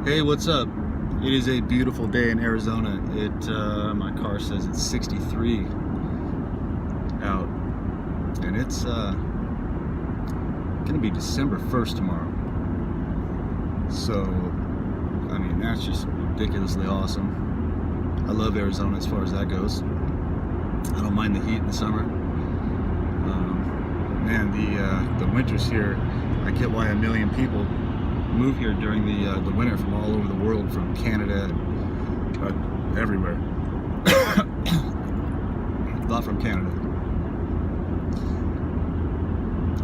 Hey, what's up? It is a beautiful day in Arizona. My car says it's 63 out, and it's gonna be December 1st tomorrow. So, I mean, that's just ridiculously awesome. I love Arizona as far as that goes. I don't mind the heat in the summer. Man, the winters here, I get why a million people move here during the winter from all over the world, from Canada, everywhere. A lot from Canada,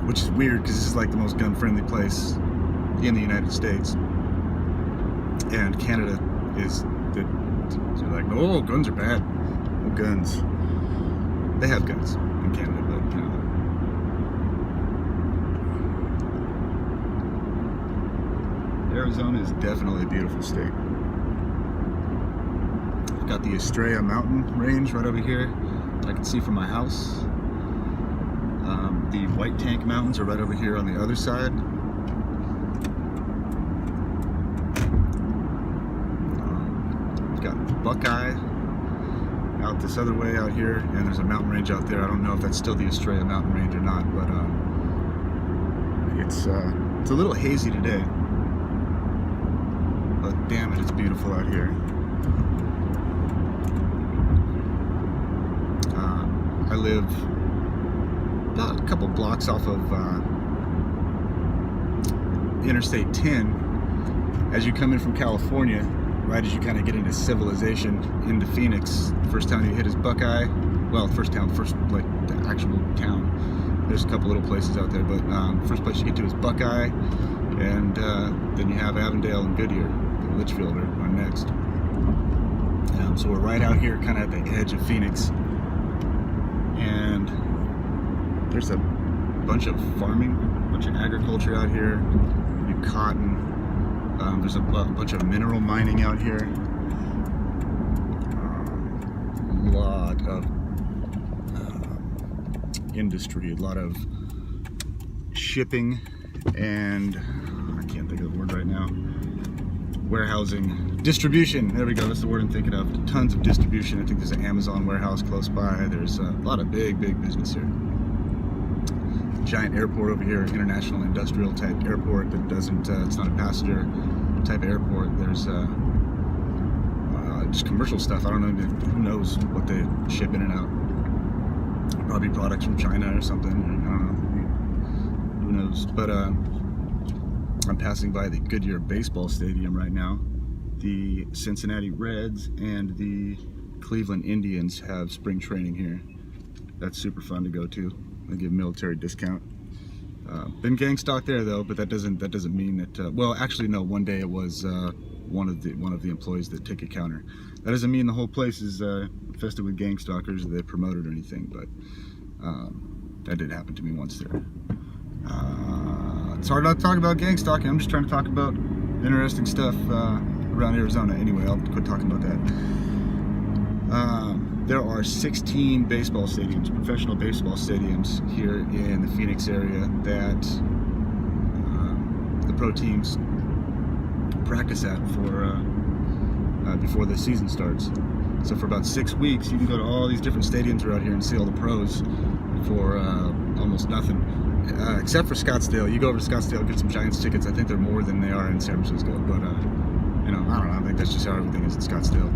which is weird because this is like the most gun-friendly place in the United States, and Canada is they're like, no, guns are bad. No guns. They have guns in Canada, but you know. Arizona is definitely a beautiful state. I've got the Estrella mountain range right over here that I can see from my house. The White Tank Mountains are right over here on the other side. We've got Buckeye out this other way out here, and there's a mountain range out there. I don't know if that's still the Estrella mountain range or not, but it's a little hazy today. But damn it, it's beautiful out here. I live about a couple blocks off of Interstate 10. As you come in from California, right as you kind of get into civilization, into Phoenix, first town you hit is Buckeye. Well, first like the actual town. There's a couple little places out there, but first place you get to is Buckeye, and then you have Avondale and Goodyear. Litchfield are next. So we're right out here kind of at the edge of Phoenix, and there's a bunch of farming, a bunch of agriculture out here. We do cotton. There's a bunch of mineral mining out here. A lot of industry, a lot of shipping, and I can't think of the word right now. Warehousing, distribution, there we go, that's the word I'm thinking of. Tons of distribution. I think there's an Amazon warehouse close by. There's a lot of big business here. Giant airport over here, international industrial type airport that doesn't, it's not a passenger type airport. There's just commercial stuff. I don't know, who knows what they ship in and out. Probably products from China or something, I don't know, who knows. But I'm passing by the Goodyear baseball stadium right now. The Cincinnati Reds and the Cleveland Indians have spring training here. That's super fun to go to. They give military discount. Been gang stalked there though, but that doesn't mean that. Well, actually no. One day it was one of the employees that ticket counter. That doesn't mean the whole place is infested with gang stalkers or they're promoted or anything. But that did happen to me once there. It's hard not to talk about gang stalking. I'm just trying to talk about interesting stuff around Arizona. Anyway, I'll quit talking about that. There are 16 baseball stadiums, professional baseball stadiums here in the Phoenix area that the pro teams practice at for before the season starts. So for about 6 weeks, you can go to all these different stadiums around here and see all the pros for almost nothing. Except for Scottsdale. You go over to Scottsdale, get some Giants tickets. I think they're more than they are in San Francisco, but you know, I don't know. I think that's just how everything is in Scottsdale.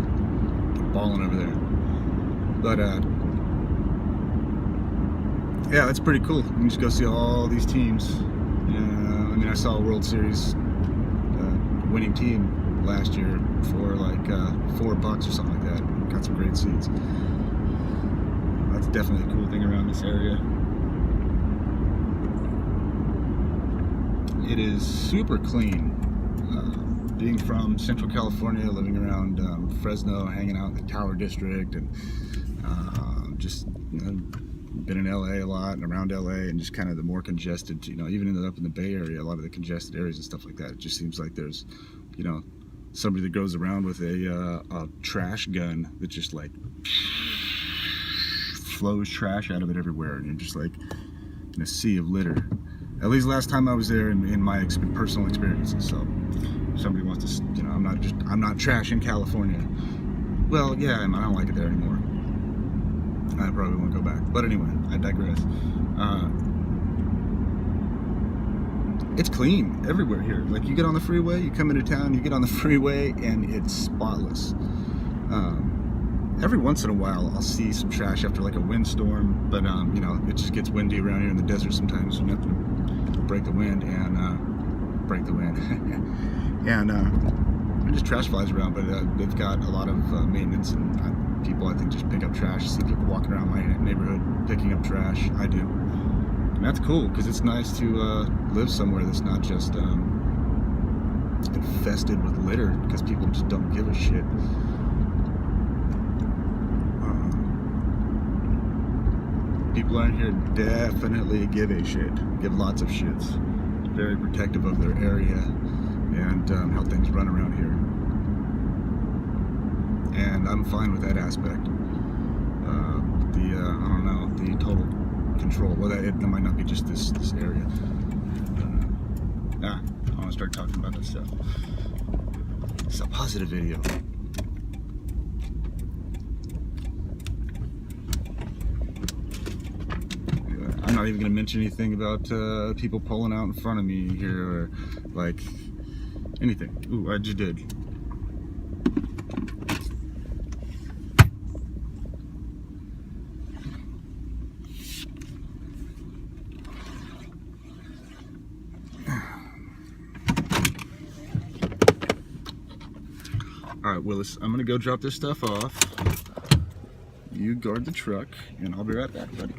Balling over there. But yeah, that's pretty cool. You can just go see all these teams. I mean, I saw a World Series winning team last year for like $4 or something like that. Got some great seats. That's definitely a cool thing around this area. It is super clean. Being from Central California, living around Fresno, hanging out in the Tower District, and just been in LA a lot and around LA, and just kind of the more congested, even up in the Bay Area, a lot of the congested areas and stuff like that. It just seems like there's, somebody that goes around with a trash gun that just like flows trash out of it everywhere, and you're just like in a sea of litter. At least last time I was there in my personal experiences. So if somebody wants to, you know, I'm not trashing California. Well, yeah, I don't like it there anymore. I probably won't go back. But anyway, I digress. It's clean everywhere here. Like, you get on the freeway, you come into town, you get on the freeway, and it's spotless. Every once in a while, I'll see some trash after like a windstorm, but you know, it just gets windy around here in the desert sometimes, so you have to break the wind and and just trash flies around. But they've got a lot of maintenance, and people, I think, just pick up trash. I see people walking around my neighborhood picking up trash. I do. And that's cool, because it's nice to live somewhere that's not just infested with litter, because people just don't give a shit. People around here definitely give a shit, give lots of shits. Very protective of their area and how things run around here. And I'm fine with that aspect. I don't know, the total control. Well, that might not be just this area. I want to start talking about this stuff. It's a positive video. I'm not even going to mention anything about people pulling out in front of me here, or like anything. Ooh, I just did. Alright, Willis, I'm going to go drop this stuff off. You guard the truck, and I'll be right back, buddy.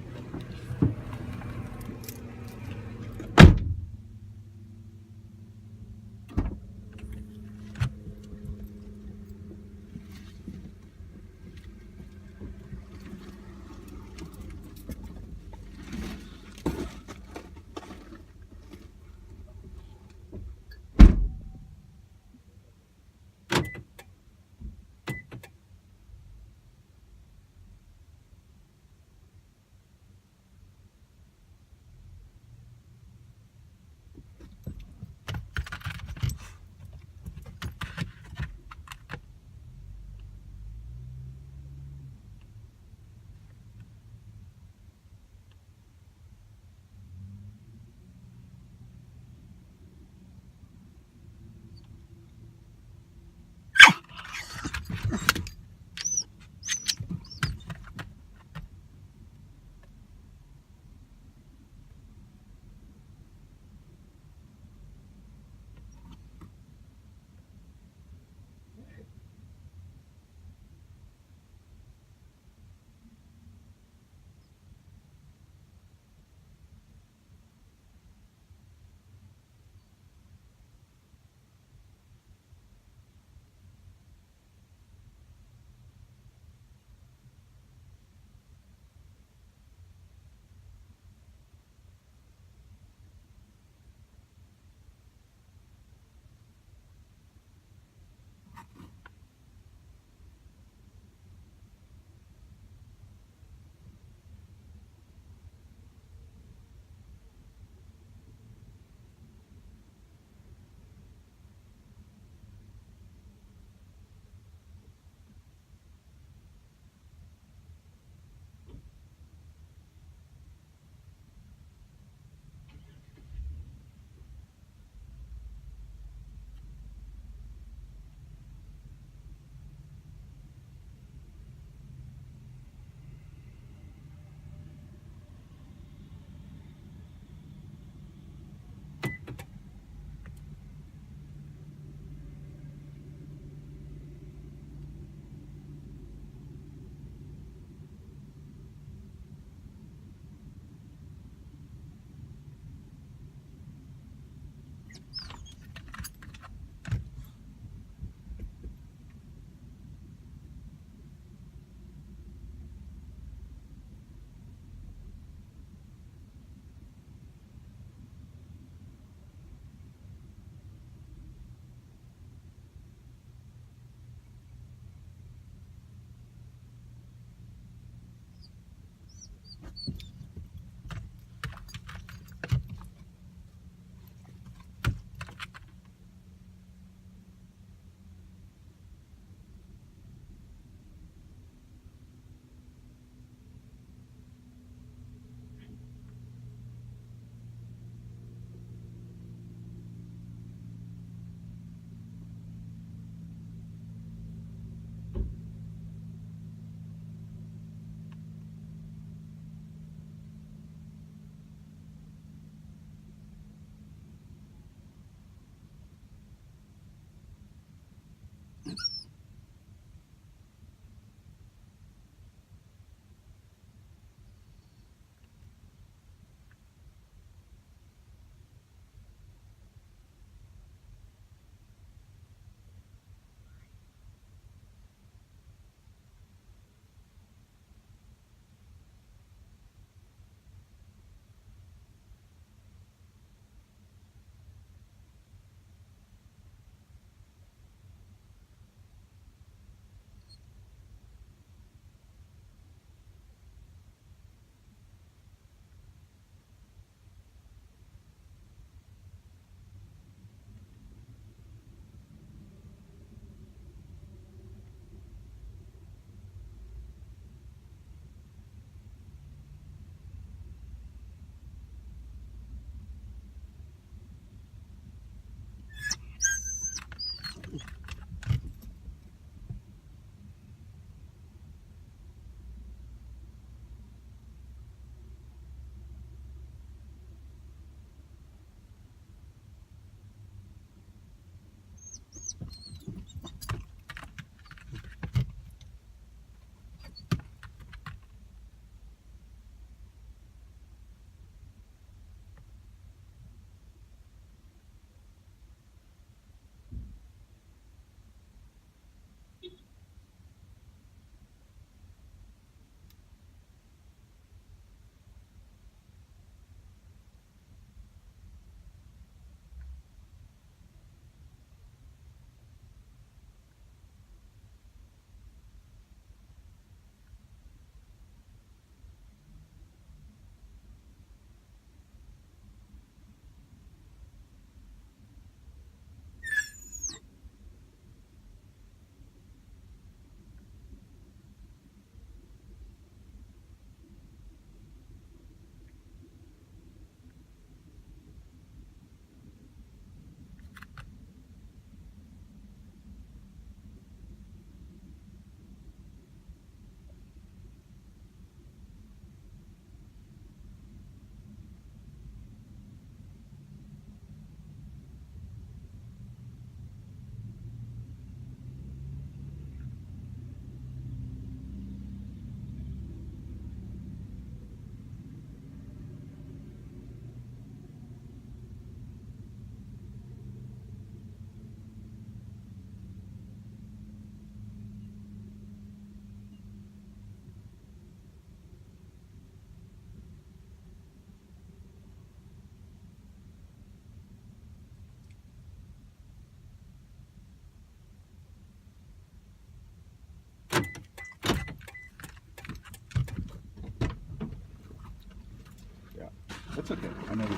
That's okay. I know you.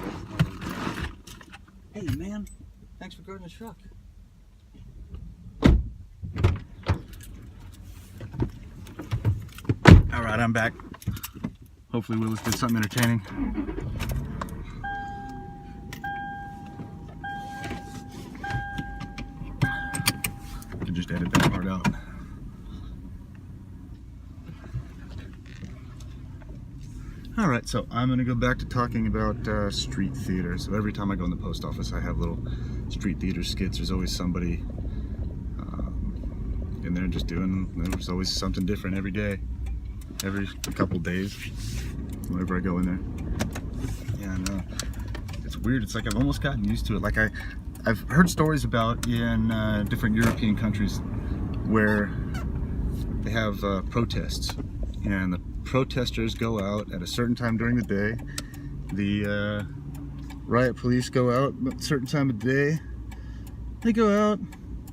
Hey, man. Thanks for guarding the truck. All right, I'm back. Hopefully Willis did something entertaining. I can just edit that part out. All right, so I'm gonna go back to talking about street theater. So every time I go in the post office, I have little street theater skits. There's always somebody in there just doing, there's always something different every day, every couple days, whenever I go in there. And it's weird, it's like I've almost gotten used to it. Like I've heard stories about in different European countries where they have protests, and the protesters go out at a certain time during the day. The riot police go out at a certain time of day. They go out,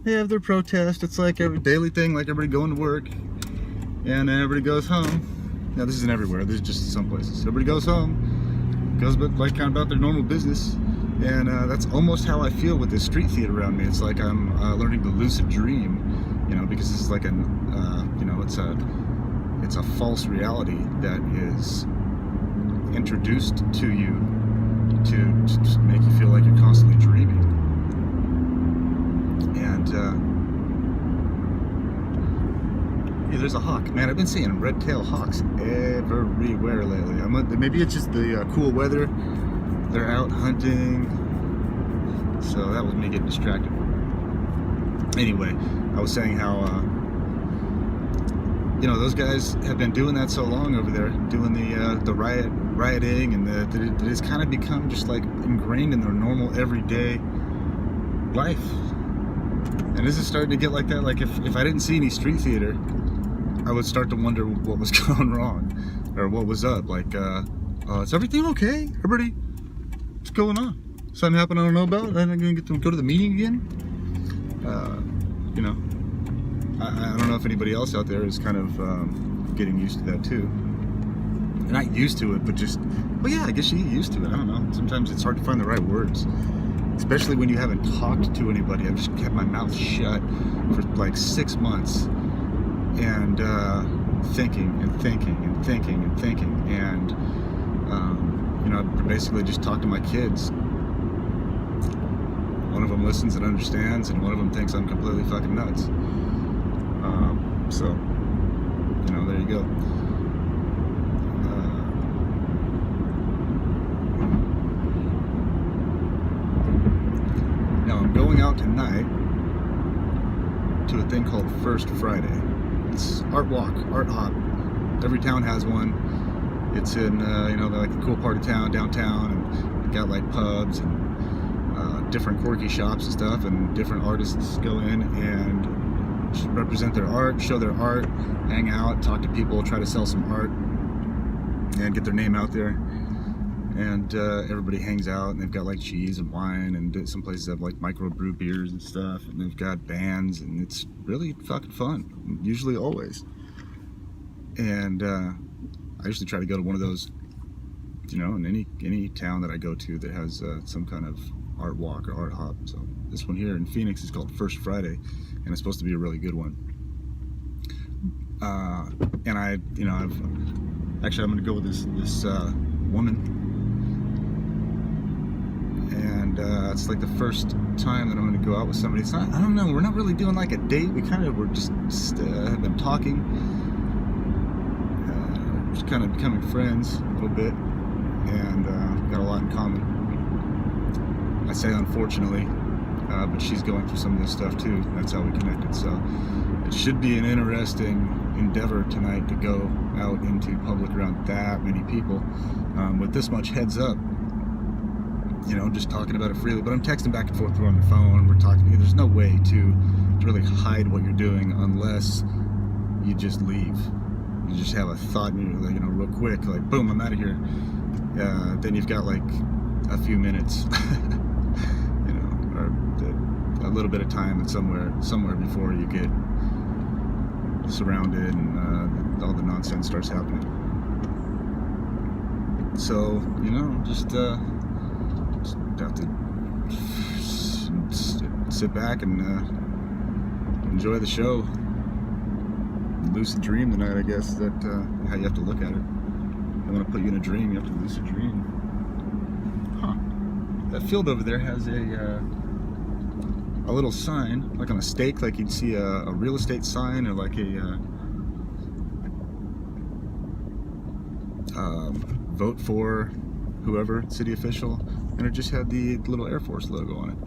they have their protest. It's like every daily thing, like everybody going to work, and then everybody goes home. Now this isn't everywhere, this is just some places. Everybody goes home, goes like kind of about their normal business, and that's almost how I feel with this street theater around me. It's like I'm learning to lucid dream, you know, because this is like an, you know, it's a false reality that is introduced to you to just make you feel like you're constantly dreaming. And yeah, there's a hawk. Man, I've been seeing red-tailed hawks everywhere lately. Maybe it's just the cool weather. They're out hunting. So that was me getting distracted. Anyway, I was saying how you know, those guys have been doing that so long over there, doing the rioting, and that it's kind of become just like ingrained in their normal everyday life. And this is starting to get like that. Like if I didn't see any street theater, I would start to wonder what was going wrong, or what was up. Like, is everything okay? Everybody, what's going on? Something happened I don't know about? I'm gonna get to go to the meeting again. You know. I don't know if anybody else out there is kind of getting used to that too. And not used to it, but just, well, yeah, I guess you get used to it. I don't know. Sometimes it's hard to find the right words, especially when you haven't talked to anybody. I've just kept my mouth shut for like 6 months, and thinking and thinking and thinking and thinking, and you know, I basically just talk to my kids. One of them listens and understands, and one of them thinks I'm completely fucking nuts. So, you know, there you go. Now I'm going out tonight to a thing called First Friday. It's art walk, art hop. Every town has one. It's in, you know, like the cool part of town, downtown, and they got like pubs and different quirky shops and stuff, and different artists go in and represent their art, show their art, hang out, talk to people, try to sell some art, and get their name out there. And everybody hangs out, and they've got like cheese and wine, and some places have like microbrew beers and stuff, and they've got bands, and it's really fucking fun, usually always. And I usually try to go to one of those, you know, in any town that I go to that has some kind of art walk or art hop. So this one here in Phoenix is called First Friday, and it's supposed to be a really good one. And I'm going to go with this woman, and it's like the first time that I'm going to go out with somebody. It's not, I don't know, we're not really doing like a date. We're just have been talking, just kind of becoming friends a little bit, and got a lot in common. I say unfortunately, but she's going through some of this stuff too. That's how we connected. So it should be an interesting endeavor tonight to go out into public around that many people with this much heads up. You know, just talking about it freely. But I'm texting back and forth through on the phone. We're talking. There's no way to really hide what you're doing unless you just leave. You just have a thought, and you're like, you know, real quick, like boom, I'm out of here. Then you've got like a few minutes. A little bit of time and somewhere before you get surrounded and all the nonsense starts happening. So, you know, just have to sit back and enjoy the show. Lucid dream tonight, I guess. That how you have to look at it. They want to put you in a dream, you have to lucid dream. Huh. That field over there has a little sign, like on a stake, like you'd see a real estate sign, or like a vote for whoever, city official, and it just had the little Air Force logo on it,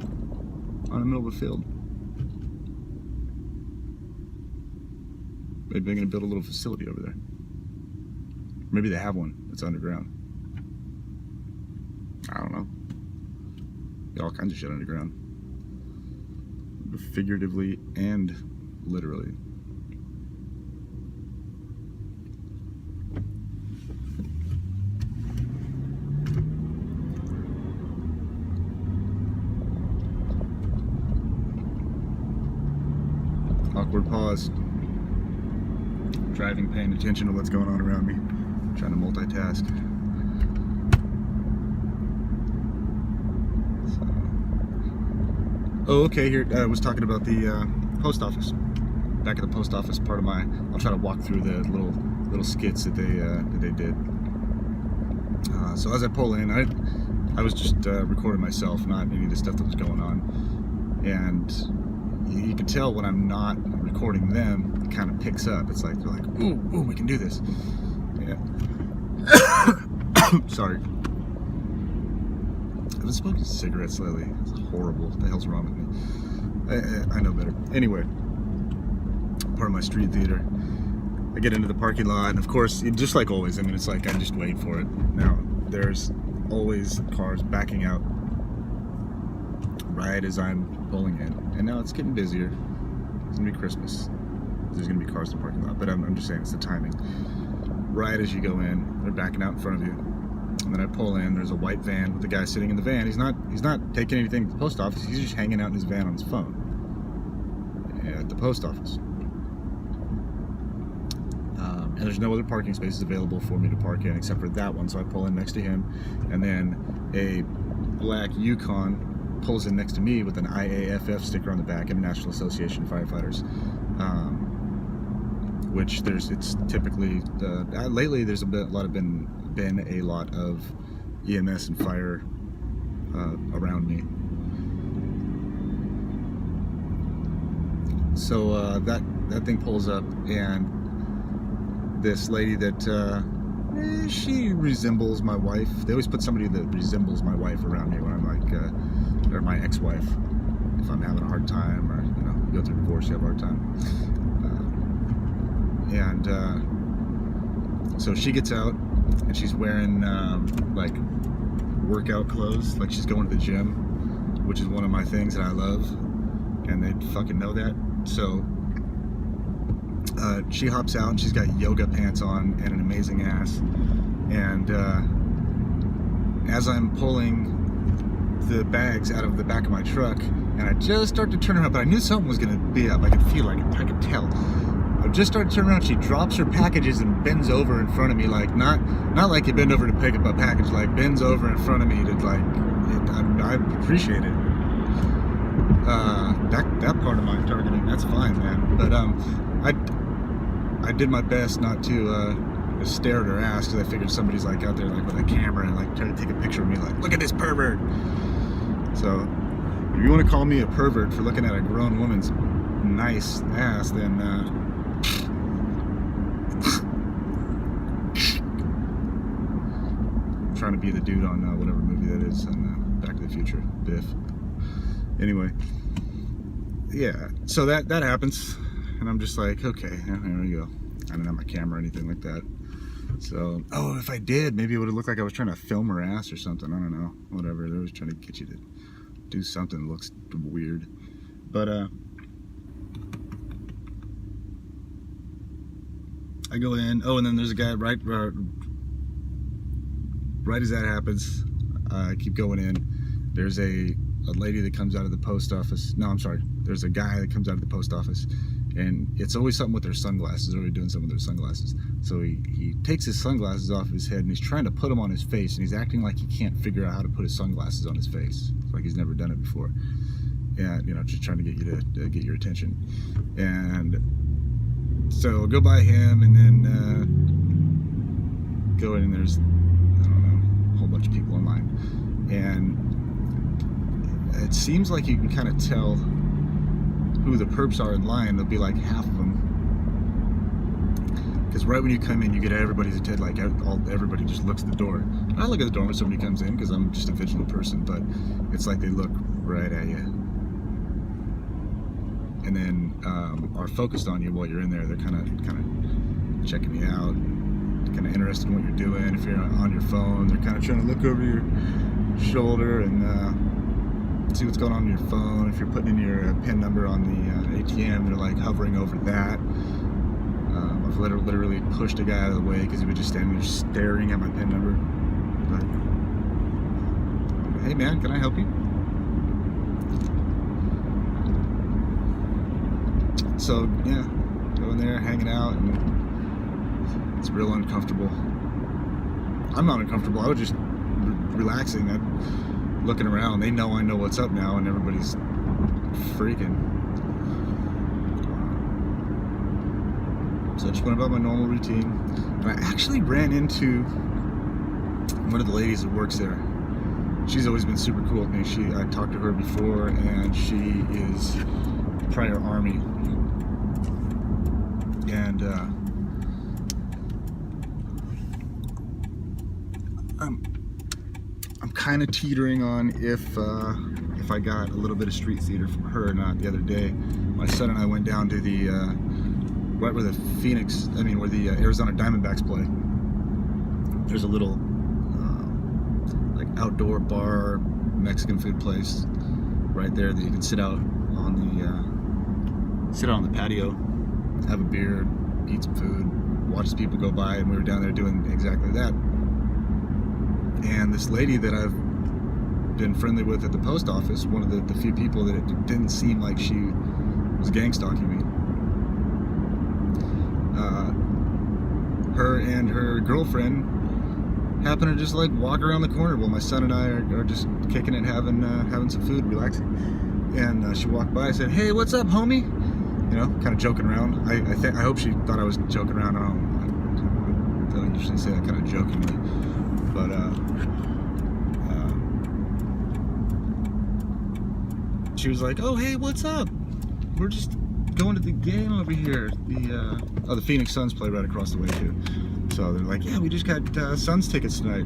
on the middle of the field. Maybe they're going to build a little facility over there. Maybe they have one that's underground. I don't know. Got all kinds of shit underground. Figuratively and literally. Awkward pause. Driving, paying attention to what's going on around me. Trying to multitask. So. Oh, okay. Here I was talking about the post office. Back at the post office, part of my. I'll try to walk through the little skits that they did. So as I pull in, I was just recording myself, not any of the stuff that was going on, and you can tell when I'm not recording them, it kind of picks up. It's like they're like, ooh, we can do this. Yeah. Sorry. I've been smoking cigarettes lately. It's horrible. What the hell's wrong with me? I know better. Anyway, part of my street theater. I get into the parking lot, and of course, just like always, I mean, it's like I just wait for it. Now, there's always cars backing out right as I'm pulling in, and now it's getting busier. It's gonna be Christmas. There's gonna be cars in the parking lot, but I'm just saying it's the timing. Right as you go in, they're backing out in front of you, and then I pull in. There's a white van with the guy sitting in the van. He's not taking anything to the post office. He's just hanging out in his van on his phone at the post office. And there's no other parking spaces available for me to park in except for that one. So I pull in next to him, and then a black Yukon pulls in next to me with an IAFF sticker on the back, International Association of Firefighters. Which it's typically lately there's been a lot of EMS and fire around me. So that thing pulls up, and this lady that she resembles my wife. They always put somebody that resembles my wife around me when I'm like, or my ex-wife, if I'm having a hard time, or you know, you go through divorce, you have a hard time. So she gets out, and she's wearing like workout clothes, like she's going to the gym, which is one of my things that I love, and they fucking know that. So she hops out, and she's got yoga pants on and an amazing ass. And as I'm pulling the bags out of the back of my truck, and I just start to turn around, but I knew something was going to be up. I could feel it. I could tell. I just started to turn around. She drops her packages and bends over in front of me, like not like you bend over to pick up a package, like bends over in front of me to like. I appreciate it. That part of my targeting, that's fine, man. But I did my best not to stare at her ass, because I figured somebody's like out there like with a camera and like trying to take a picture of me, like, look at this pervert. So if you want to call me a pervert for looking at a grown woman's nice ass, then I'm trying to be the dude on whatever movie that is on Back to the Future, Biff. Anyway, yeah, so that happens, and I'm just like, okay, here we go. I don't have my camera or anything like that. So, oh, if I did, maybe it would have looked like I was trying to film her ass or something. I don't know, whatever. They're always trying to get you to do something that looks weird. But I go in. Oh, and then there's a guy right as that happens. I keep going in. There's a lady that comes out of the post office. No, I'm sorry. There's a guy that comes out of the post office, and it's always something with their sunglasses. They're always doing something with their sunglasses. So he takes his sunglasses off his head and he's trying to put them on his face, and he's acting like he can't figure out how to put his sunglasses on his face. It's like he's never done it before. And you know, just trying to get you to get your attention. And so I'll go by him, and then go in, and there's, I don't know, a whole bunch of people in line. And it seems like you can kind of tell who the perps are in line. There'll be like half of them, because right when you come in, you get everybody's attention. Like everybody just looks at the door. I look at the door when somebody comes in because I'm just a vigilant person, but it's like they look right at you, and then are focused on you while you're in there. They're kind of checking you out, kind of interested in what you're doing. If you're on your phone, they're kind of trying to look over your shoulder and see what's going on your phone. If you're putting in your PIN number on the ATM, they're like hovering over that. I've literally pushed a guy out of the way because he was just standing there staring at my PIN number. Like, hey man, can I help you? So yeah, going there, hanging out, and it's real uncomfortable. I'm not uncomfortable. I was just relaxing. I'm looking around. They know I know what's up now, and everybody's freaking. So I just went about my normal routine, and I actually ran into one of the ladies that works there. She's always been super cool with me. I talked to her before, and she is prior Army, and I'm kind of teetering on if I got a little bit of street theater from her or not. The other day, my son and I went down to the right where the where the Arizona Diamondbacks play. There's a little like outdoor bar, Mexican food place right there that you can sit out on the patio, have a beer, eat some food, watch the people go by, and we were down there doing exactly that. And this lady that I've been friendly with at the post office, one of the few people that it didn't seem like she was gang stalking me, her and her girlfriend happened to just like walk around the corner while my son and I are just kicking it, having some food, relaxing. And she walked by and said, "Hey, what's up, homie?" You know, kind of joking around. I hope she thought I was joking around. I don't usually say that kind of jokingly, but she was like, "Oh, hey, what's up? We're just going to the game over here. The Phoenix Suns play right across the way too." So they're like, "Yeah, we just got Suns tickets tonight,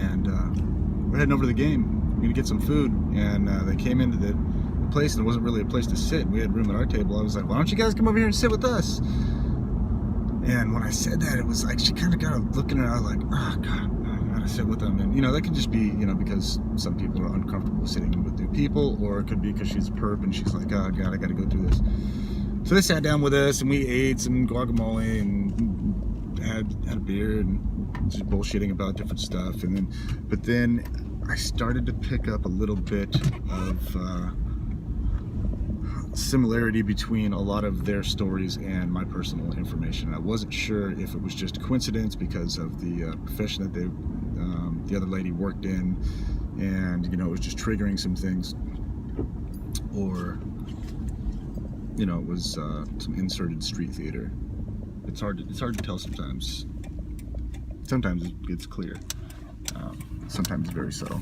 and we're heading over to the game. We're gonna get some food." And they came into the place, and there wasn't really a place to sit. We had room at our table. I was like, "Why don't you guys come over here and sit with us?" And when I said that, it was like she kind of got looking at her like, "Oh God, I gotta sit with them." And you know, that could just be, you know, because some people are uncomfortable sitting with new people, or it could be because she's a perp and she's like, "Oh God, I gotta go through this." So they sat down with us, and we ate some guacamole and had a beer and just bullshitting about different stuff. But then I started to pick up a little bit of similarity between a lot of their stories and my personal information. I wasn't sure if it was just a coincidence because of the profession that the other lady worked in, and you know, it was just triggering some things, or you know, it was some inserted street theater. It's hard to tell sometimes. Sometimes it's clear. Sometimes it's very subtle.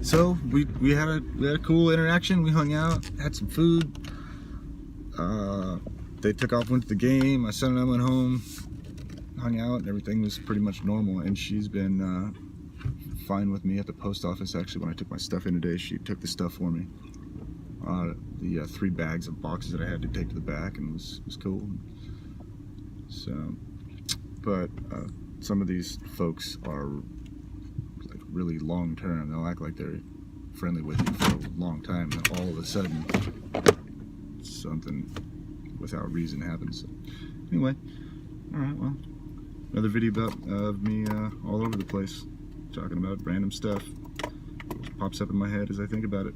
So we had a cool interaction. We hung out, had some food. They took off, went to the game. My son and I went home, hung out, and everything was pretty much normal. And she's been fine with me at the post office. Actually, when I took my stuff in today, she took the stuff for me. The 3 bags of boxes that I had to take to the back, and it was cool. So, but some of these folks are like really long term. They'll act like they're friendly with you for a long time, and all of a sudden something without reason happens. So, anyway, all right, well, another video of me all over the place talking about random stuff. Just pops up in my head as I think about it.